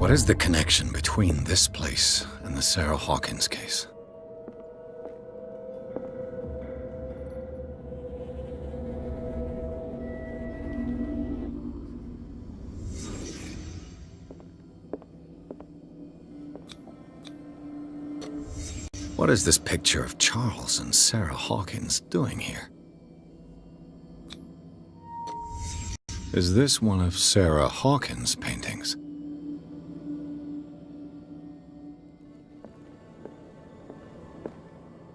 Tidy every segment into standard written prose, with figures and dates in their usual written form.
What is the connection between this place and the Sarah Hawkins case? What is this picture of Charles and Sarah Hawkins doing here? Is this one of Sarah Hawkins' paintings?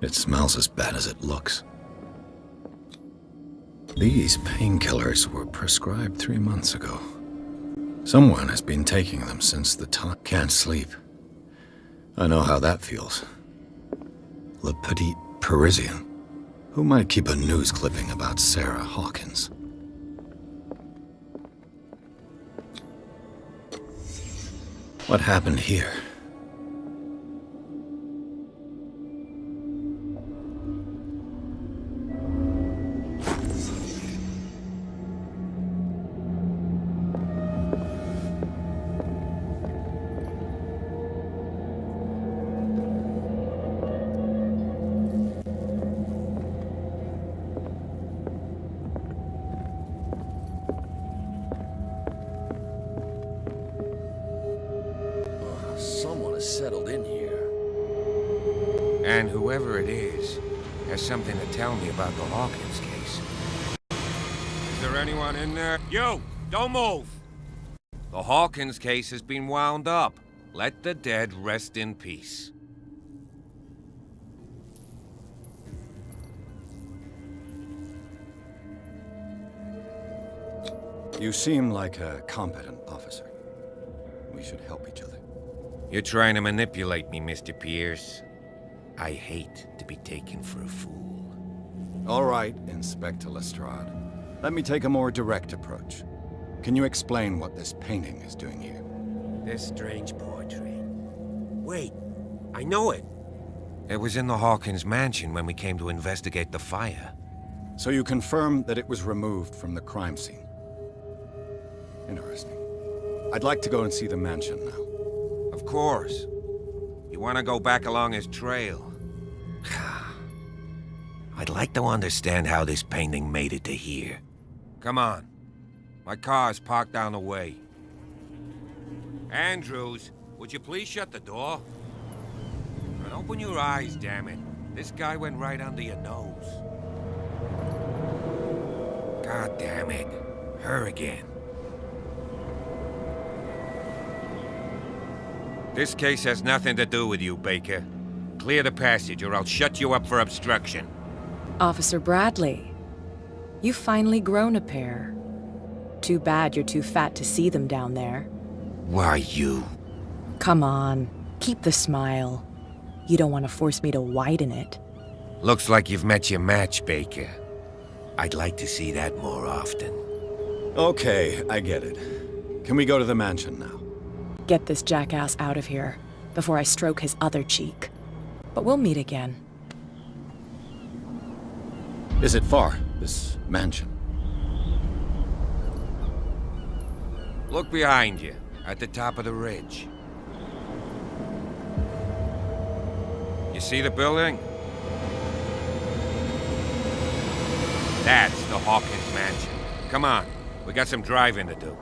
It smells as bad as it looks. These painkillers were prescribed 3 months ago. Someone has been taking them since the time. Can't sleep. I know how that feels. Le Petit Parisien. Who might keep a news clipping about Sarah Hawkins? What happened here? Someone has settled in here. And whoever it is has something to tell me about the Hawkins case. Is there anyone in there? You! Don't move! The Hawkins case has been wound up. Let the dead rest in peace. You seem like a competent officer. We should help each other. You're trying to manipulate me, Mr. Pierce. I hate to be taken for a fool. All right, Inspector Lestrade. Let me take a more direct approach. Can you explain what this painting is doing here? This strange portrait. Wait, I know it. It was in the Hawkins mansion when we came to investigate the fire. So you confirm that it was removed from the crime scene? Interesting. I'd like to go and see the mansion now. Of course. You want to go back along his trail? I'd like to understand how this painting made it to here. Come on. My car's parked down the way. Andrews, would you please shut the door? And open your eyes, damn it. This guy went right under your nose. God damn it. Her again. This case has nothing to do with you, Baker. Clear the passage or I'll shut you up for obstruction. Officer Bradley, you've finally grown a pair. Too bad you're too fat to see them down there. Why, you? Come on, keep the smile. You don't want to force me to widen it. Looks like you've met your match, Baker. I'd like to see that more often. Okay, I get it. Can we go to the mansion now? Get this jackass out of here before I stroke his other cheek. But we'll meet again. Is it far, this mansion? Look behind you, at the top of the ridge. You see the building? That's the Hawkins mansion. Come on, we got some driving to do.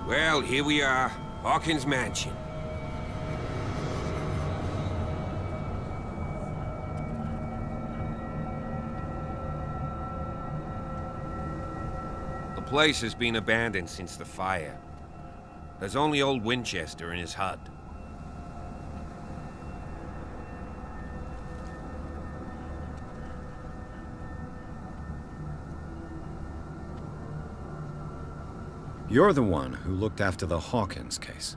Well, here we are. Hawkins Mansion. The place has been abandoned since the fire. There's only old Winchester in his hut. You're the one who looked after the Hawkins case.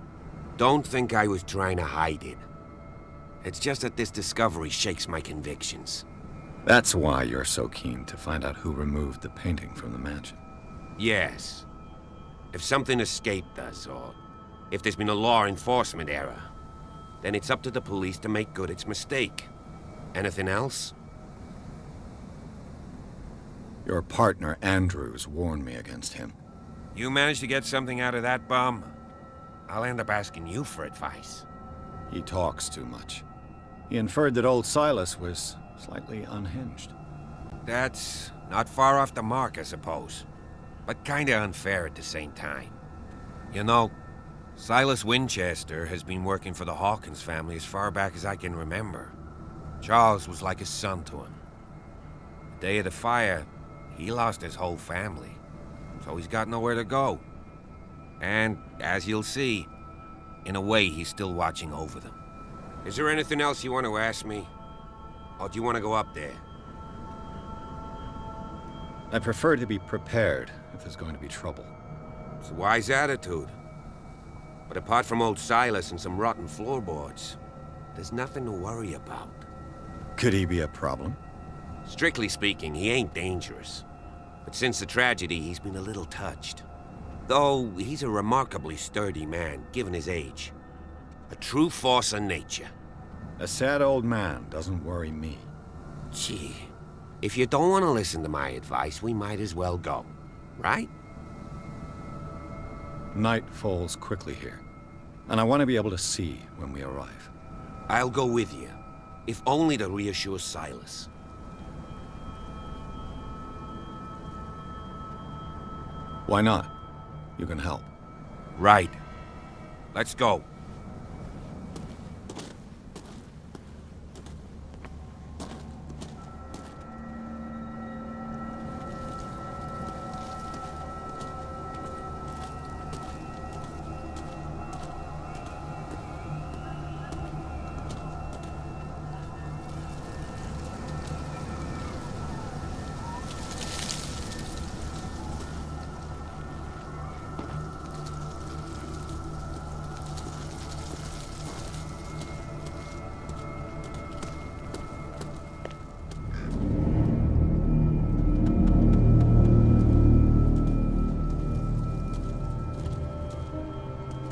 Don't think I was trying to hide it. It's just that this discovery shakes my convictions. That's why you're so keen to find out who removed the painting from the mansion. Yes. If something escaped us, or if there's been a law enforcement error, then it's up to the police to make good its mistake. Anything else? Your partner, Andrews, warned me against him. You managed to get something out of that bum? I'll end up asking you for advice. He talks too much. He inferred that old Silas was slightly unhinged. That's not far off the mark, I suppose. But kinda unfair at the same time. You know, Silas Winchester has been working for the Hawkins family as far back as I can remember. Charles was like a son to him. The day of the fire, he lost his whole family. So he's got nowhere to go. And, as you'll see, in a way he's still watching over them. Is there anything else you want to ask me? Or do you want to go up there? I prefer to be prepared if there's going to be trouble. It's a wise attitude. But apart from old Silas and some rotten floorboards, there's nothing to worry about. Could he be a problem? Strictly speaking, he ain't dangerous. But since the tragedy, he's been a little touched. Though he's a remarkably sturdy man, given his age. A true force of nature. A sad old man doesn't worry me. Gee, if you don't want to listen to my advice, we might as well go. Right? Night falls quickly here, and I want to be able to see when we arrive. I'll go with you, if only to reassure Silas. Why not? You can help. Right. Let's go.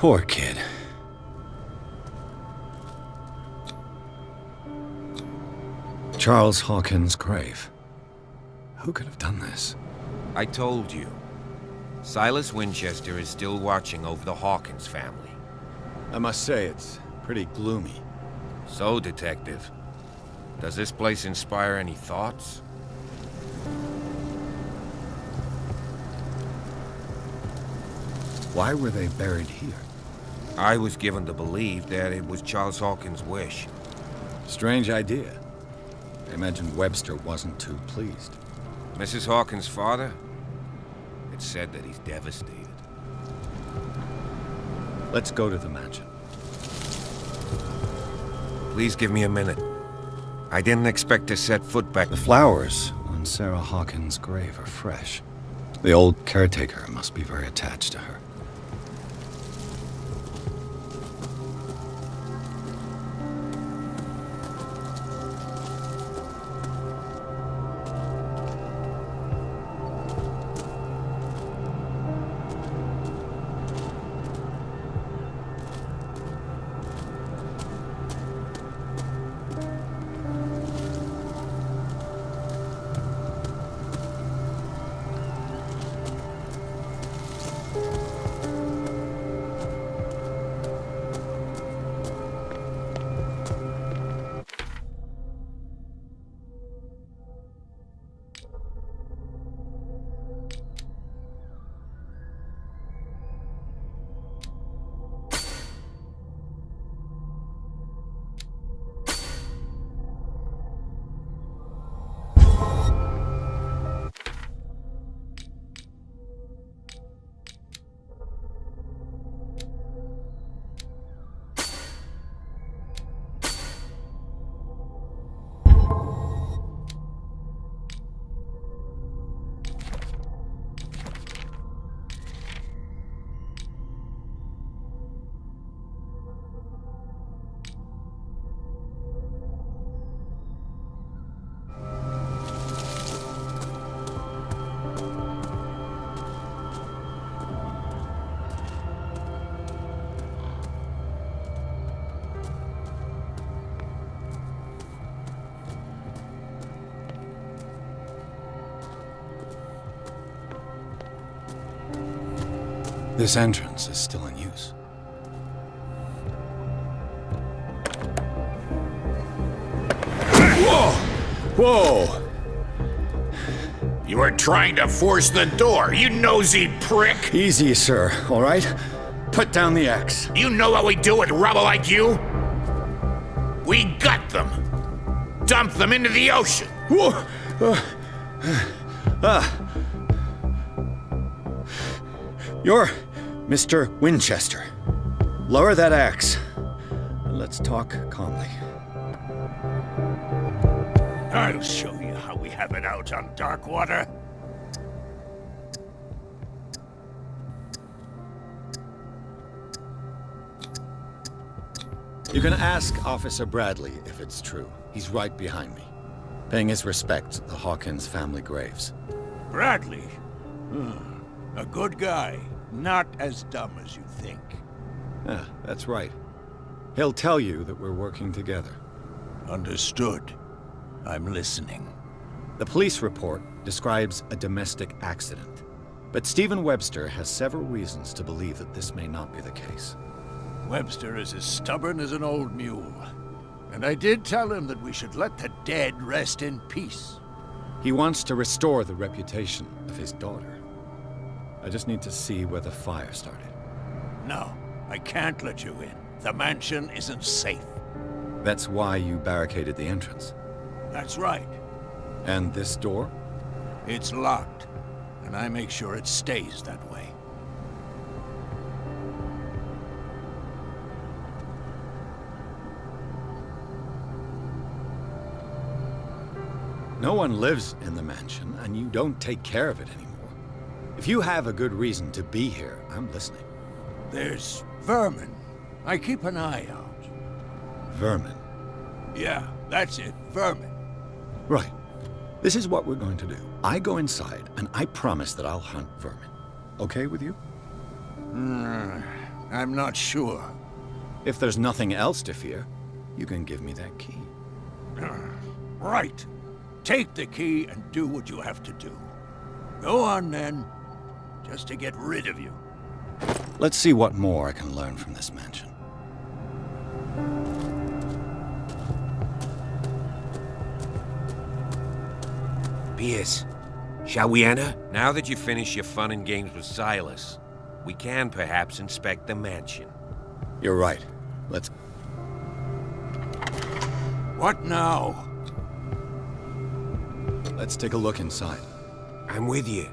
Poor kid. Charles Hawkins' grave. Who could have done this? I told you. Silas Winchester is still watching over the Hawkins family. I must say, it's pretty gloomy. So, Detective, does this place inspire any thoughts? Why were they buried here? I was given to believe that it was Charles Hawkins' wish. Strange idea. I imagine Webster wasn't too pleased. Mrs. Hawkins' father? It's said that he's devastated. Let's go to the mansion. Please give me a minute. I didn't expect to set foot back. The flowers on Sarah Hawkins' grave are fresh. The old caretaker must be very attached to her. This entrance is still in use. Whoa! Whoa! You were trying to force the door, you nosy prick! Easy, sir, all right? Put down the axe. You know what we do with rubble like you? We gut them! Dump them into the ocean! Whoa! You're Mr. Winchester. Lower that axe. And let's talk calmly. I'll show you how we have it out on dark water. You can ask Officer Bradley if it's true. He's right behind me, paying his respects at the Hawkins family graves. Bradley? A good guy. Not as dumb as you think. Yeah, that's right. He'll tell you that we're working together. Understood. I'm listening. The police report describes a domestic accident, but Stephen Webster has several reasons to believe that this may not be the case. Webster is as stubborn as an old mule. And I did tell him that we should let the dead rest in peace. He wants to restore the reputation of his daughter. I just need to see where the fire started. No, I can't let you in. The mansion isn't safe. That's why you barricaded the entrance. That's right. And this door? It's locked, and I make sure it stays that way. No one lives in the mansion, and you don't take care of it anymore. If you have a good reason to be here, I'm listening. There's vermin. I keep an eye out. Vermin. Yeah, that's it, vermin. Right. This is what we're going to do. I go inside, and I promise that I'll hunt vermin. Okay with you? I'm not sure. If there's nothing else to fear, you can give me that key. Right. Take the key and do what you have to do. Go on, then. Just to get rid of you. Let's see what more I can learn from this mansion. Pierce, shall we enter? Now that you've finished your fun and games with Silas, we can perhaps inspect the mansion. You're right. Let's... What now? Let's take a look inside. I'm with you.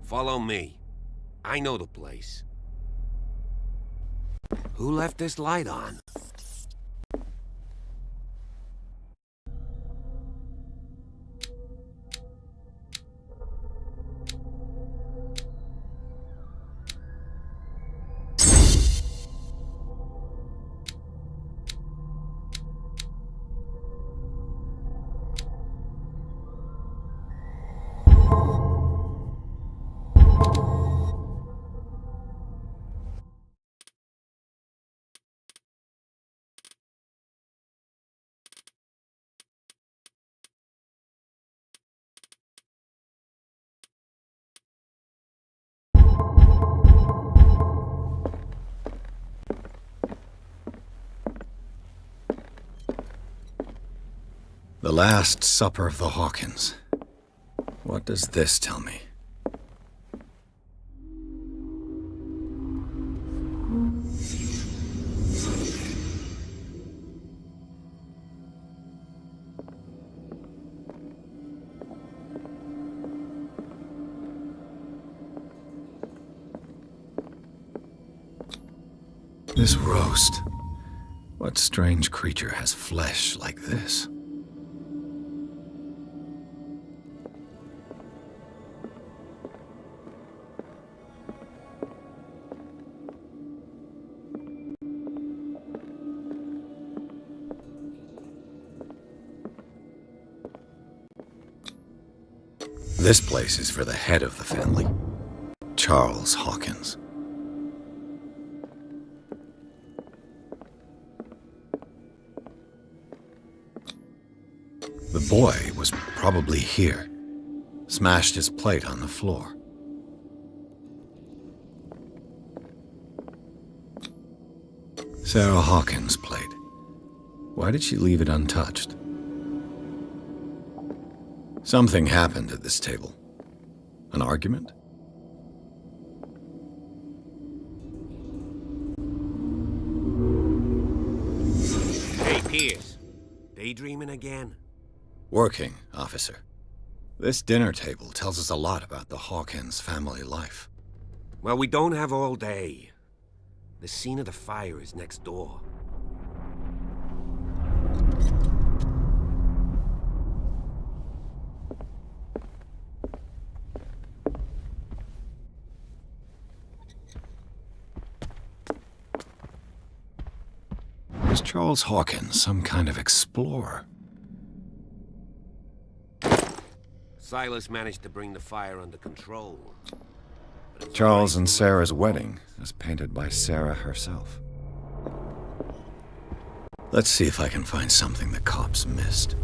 Follow me. I know the place. Who left this light on? The Last Supper of the Hawkins. What does this tell me? This roast. What strange creature has flesh like this? This place is for the head of the family, Charles Hawkins. The boy was probably here, smashed his plate on the floor. Sarah Hawkins' plate. Why did she leave it untouched? Something happened at this table. An argument? Hey, Pierce. Daydreaming again? Working, officer. This dinner table tells us a lot about the Hawkins family life. Well, we don't have all day. The scene of the fire is next door. Was Charles Hawkins some kind of explorer? Silas managed to bring the fire under control. Charles and Sarah's wedding, as painted by Sarah herself. Let's see if I can find something the cops missed.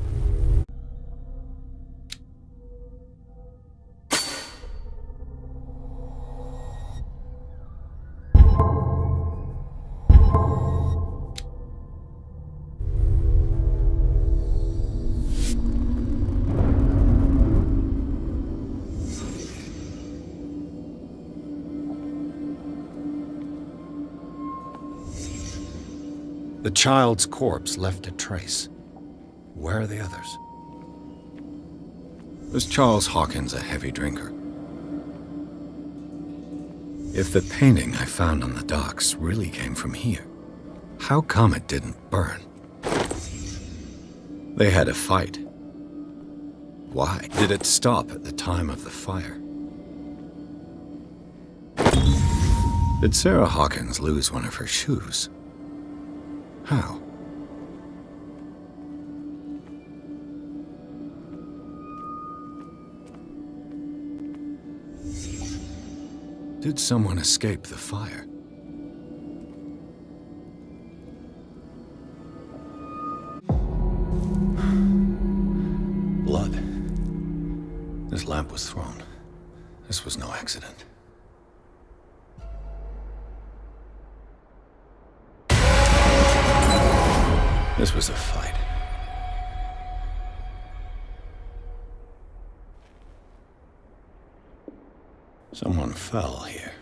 The child's corpse left a trace. Where are the others? Was Charles Hawkins a heavy drinker? If the painting I found on the docks really came from here, how come it didn't burn? They had a fight. Why did it stop at the time of the fire? Did Sarah Hawkins lose one of her shoes? How? Did someone escape the fire? Blood. This lamp was thrown. This was no accident. This was a fight. Someone fell here.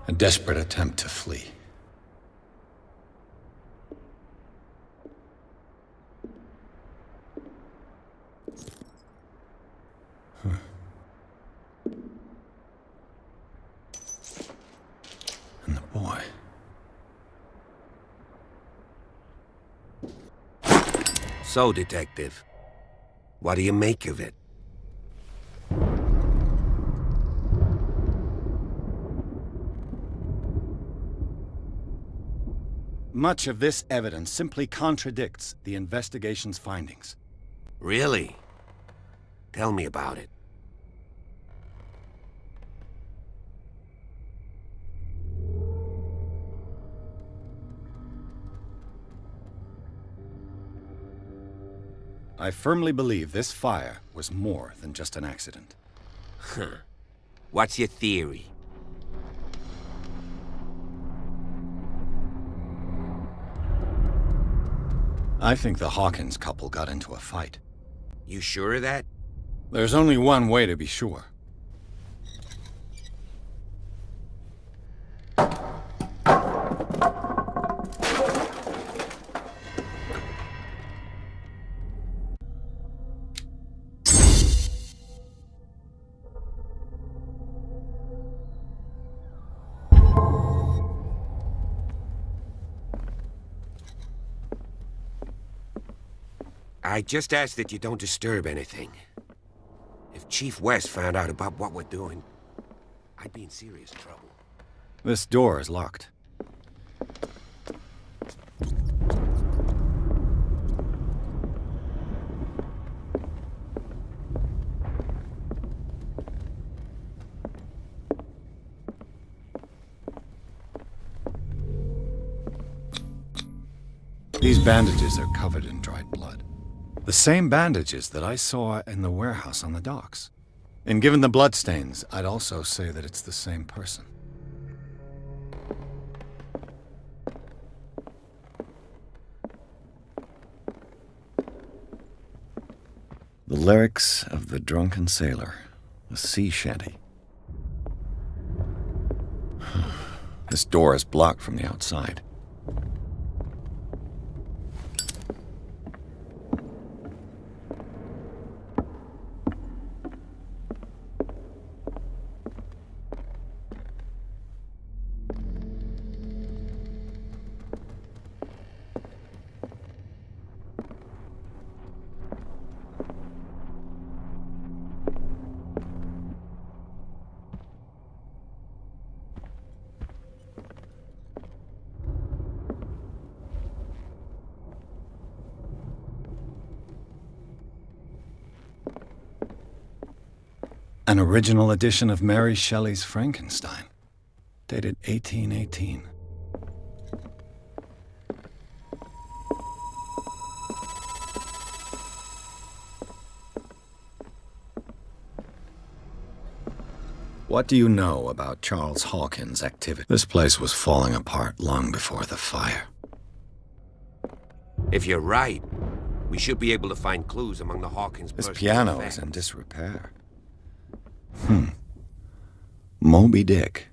A desperate attempt to flee. And the boy. So, Detective, what do you make of it? Much of this evidence simply contradicts the investigation's findings. Really? Tell me about it. I firmly believe this fire was more than just an accident. What's your theory? I think the Hawkins couple got into a fight. You sure of that? There's only one way to be sure. I just ask that you don't disturb anything. If Chief West found out about what we're doing, I'd be in serious trouble. This door is locked. These bandages are covered in dried blood. The same bandages that I saw in the warehouse on the docks. And given the bloodstains, I'd also say that it's the same person. The lyrics of the drunken sailor, a sea shanty. This door is blocked from the outside. An original edition of Mary Shelley's Frankenstein, dated 1818. What do you know about Charles Hawkins' activity? This place was falling apart long before the fire. If you're right, we should be able to find clues among the Hawkins' This personal piano effects. is in disrepair. Moby Dick,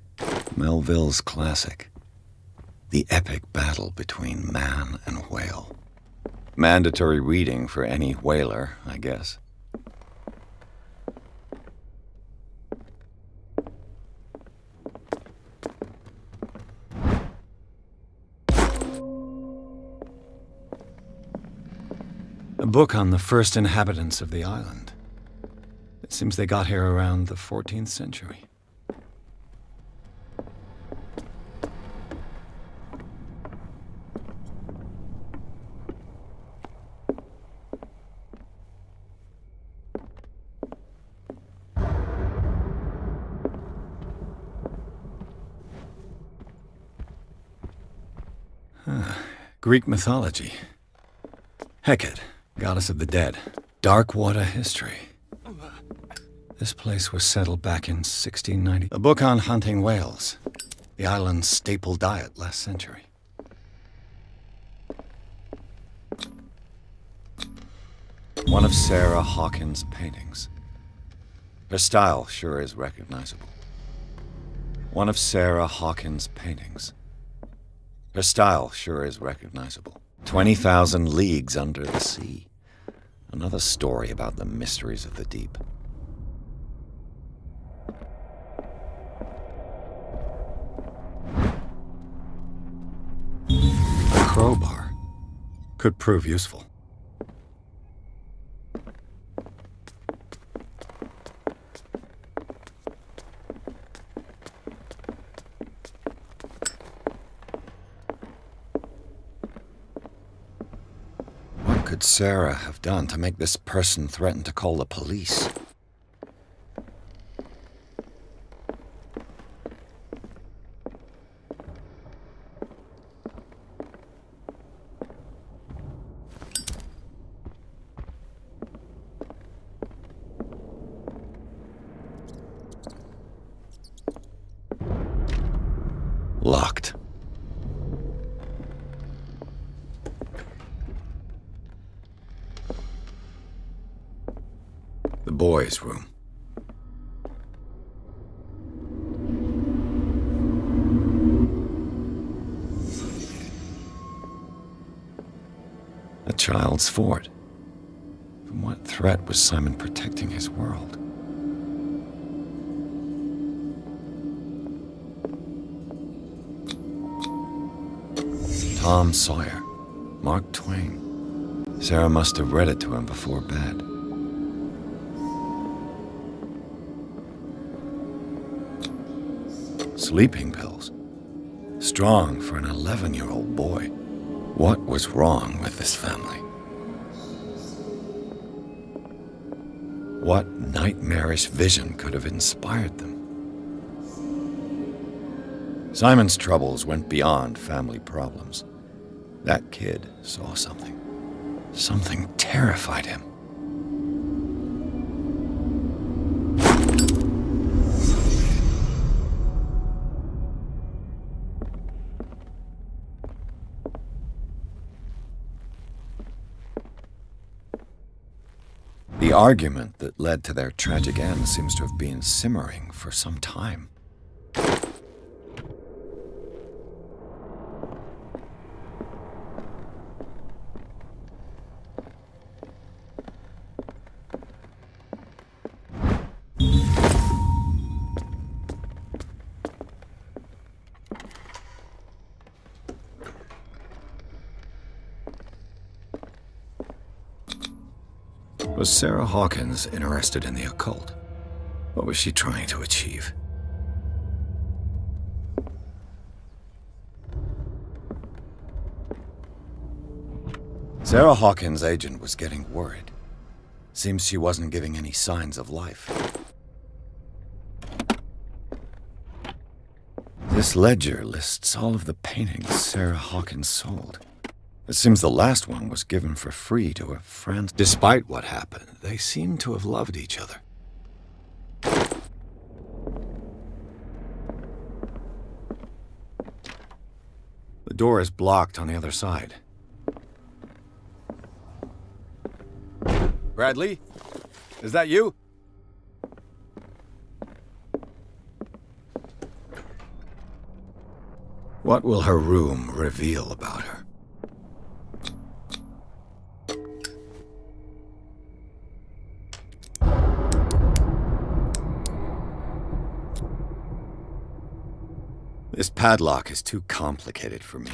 Melville's classic. The epic battle between man and whale. Mandatory reading for any whaler, I guess. A book on the first inhabitants of the island. It seems they got here around the 14th century. Greek mythology. Hecate, goddess of the dead. Dark water history. This place was settled back in 1690. A book on hunting whales. The island's staple diet last century. One of Sarah Hawkins' paintings. Her style sure is recognizable. One of Sarah Hawkins' paintings. Her style sure is recognizable. 20,000 Leagues Under the Sea. Another story about the mysteries of the deep. A crowbar. Could prove useful. What could Sarah have done to make this person threaten to call the police? Locked. boys' room. A child's fort. From what threat was Simon protecting his world? Tom Sawyer, Mark Twain. Sarah must have read it to him before bed. Sleeping pills. Strong for an 11-year-old boy. What was wrong with this family? What nightmarish vision could have inspired them? Simon's troubles went beyond family problems. That kid saw something. Something terrified him. The argument that led to their tragic end seems to have been simmering for some time. Was Sarah Hawkins interested in the occult? What was she trying to achieve? Sarah Hawkins' agent was getting worried. Seems she wasn't giving any signs of life. This ledger lists all of the paintings Sarah Hawkins sold. It seems the last one was given for free to her friends. Despite what happened, they seem to have loved each other. The door is blocked on the other side. Bradley? Is that you? What will her room reveal about her? This padlock is too complicated for me.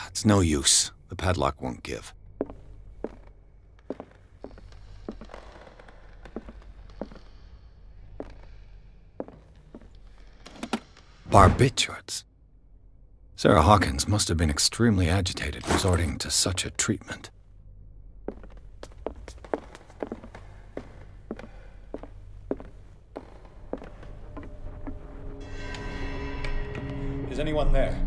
It's no use. The padlock won't give. Barbiturates. Sarah Hawkins must have been extremely agitated resorting to such a treatment. Is anyone there?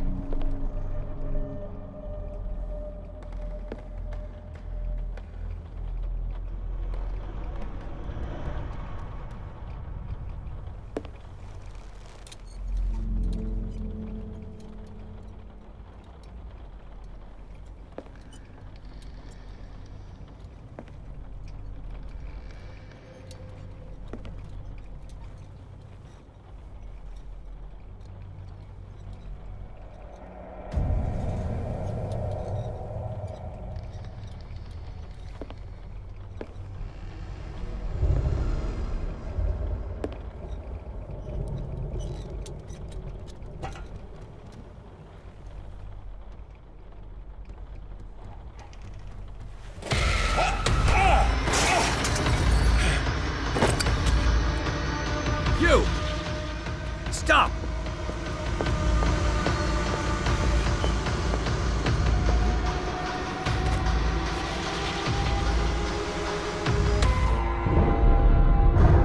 You! Stop!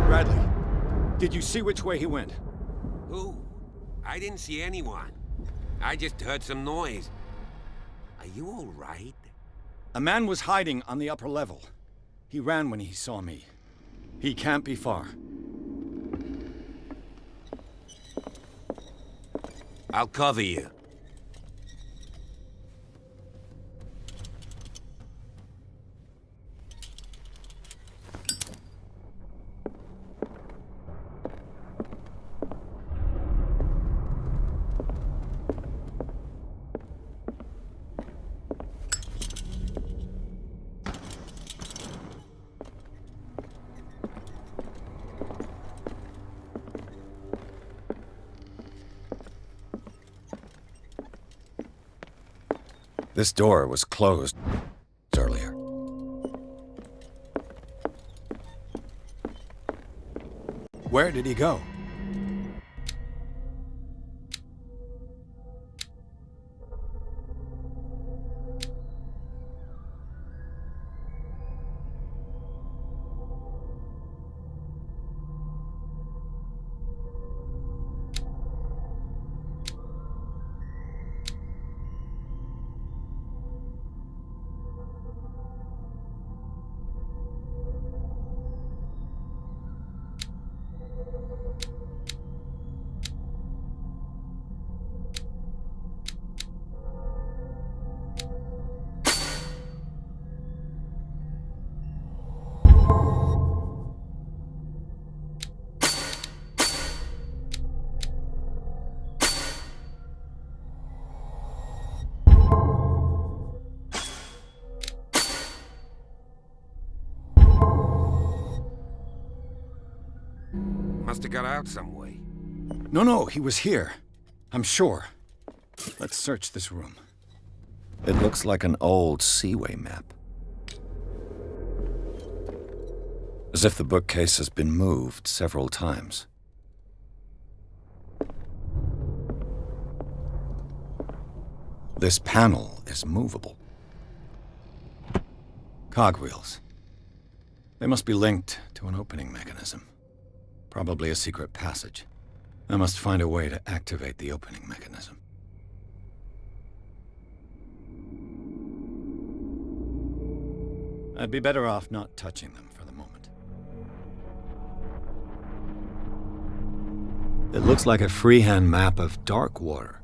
Bradley, did you see which way he went? Who? I didn't see anyone. I just heard some noise. Are you all right? A man was hiding on the upper level. He ran when he saw me. He can't be far. I'll cover you. This door was closed earlier. Where did he go? Must have got out some way. No, he was here. I'm sure. Let's search this room. It looks like an old seaway map. As if the bookcase has been moved several times. This panel is movable. Cogwheels. They must be linked to an opening mechanism. Probably a secret passage. I must find a way to activate the opening mechanism. I'd be better off not touching them for the moment. It looks like a freehand map of dark water.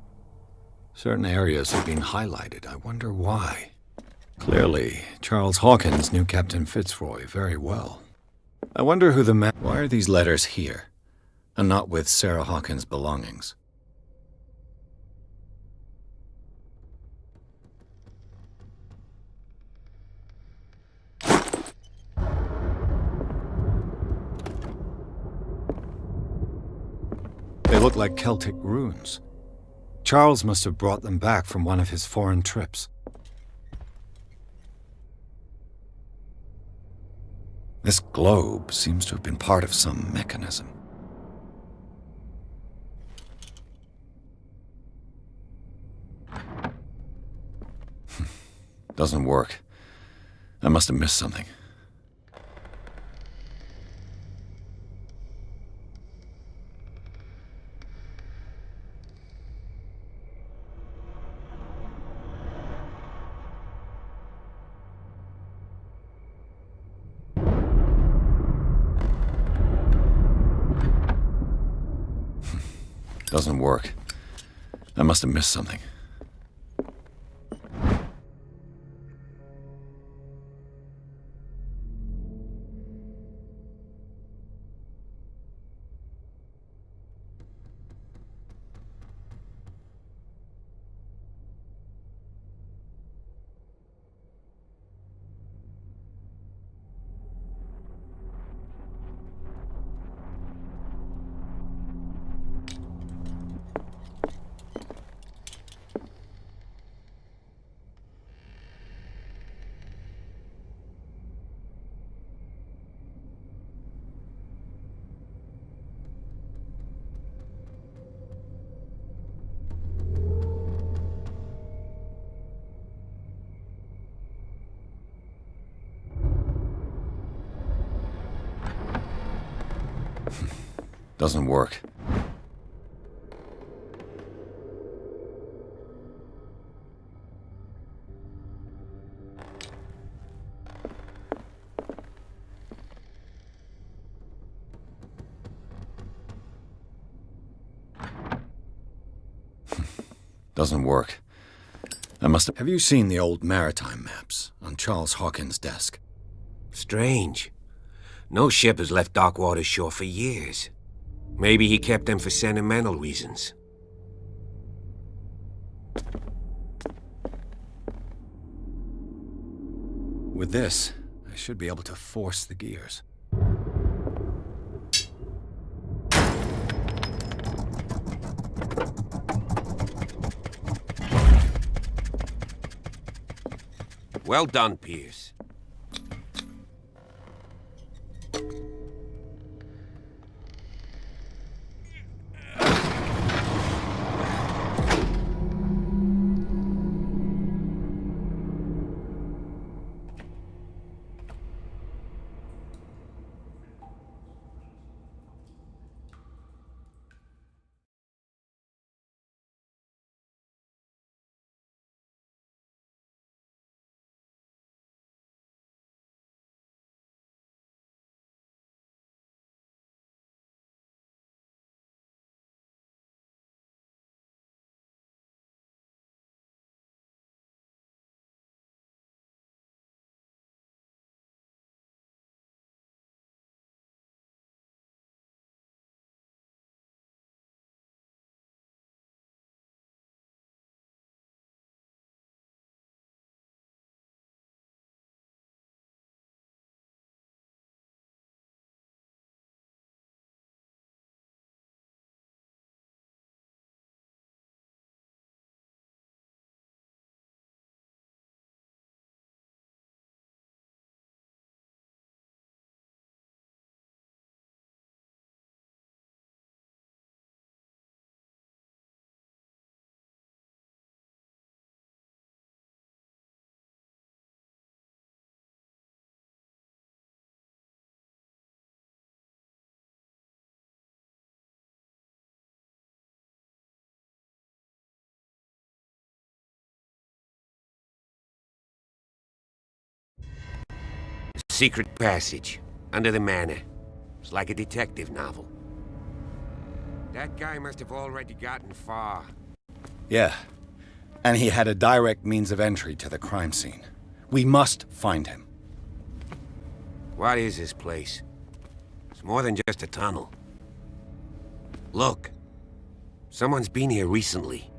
Certain areas have been highlighted. I wonder why. Clearly, Charles Hawkins knew Captain Fitzroy very well. I wonder who the man... Why are these letters here, and not with Sarah Hawkins' belongings? They look like Celtic runes. Charles must have brought them back from one of his foreign trips. This globe seems to have been part of some mechanism. Doesn't work. I must have missed something. Doesn't work. I must have missed something. Doesn't work. Doesn't work. I must have... Have you seen the old maritime maps on Charles Hawkins' desk? Strange. No ship has left Darkwater's shore for years. Maybe he kept them for sentimental reasons. With this, I should be able to force the gears. Well done, Pierce. Secret passage, under the manor. It's like a detective novel. That guy must have already gotten far. Yeah. And he had a direct means of entry to the crime scene. We must find him. What is this place? It's more than just a tunnel. Look. Someone's been here recently.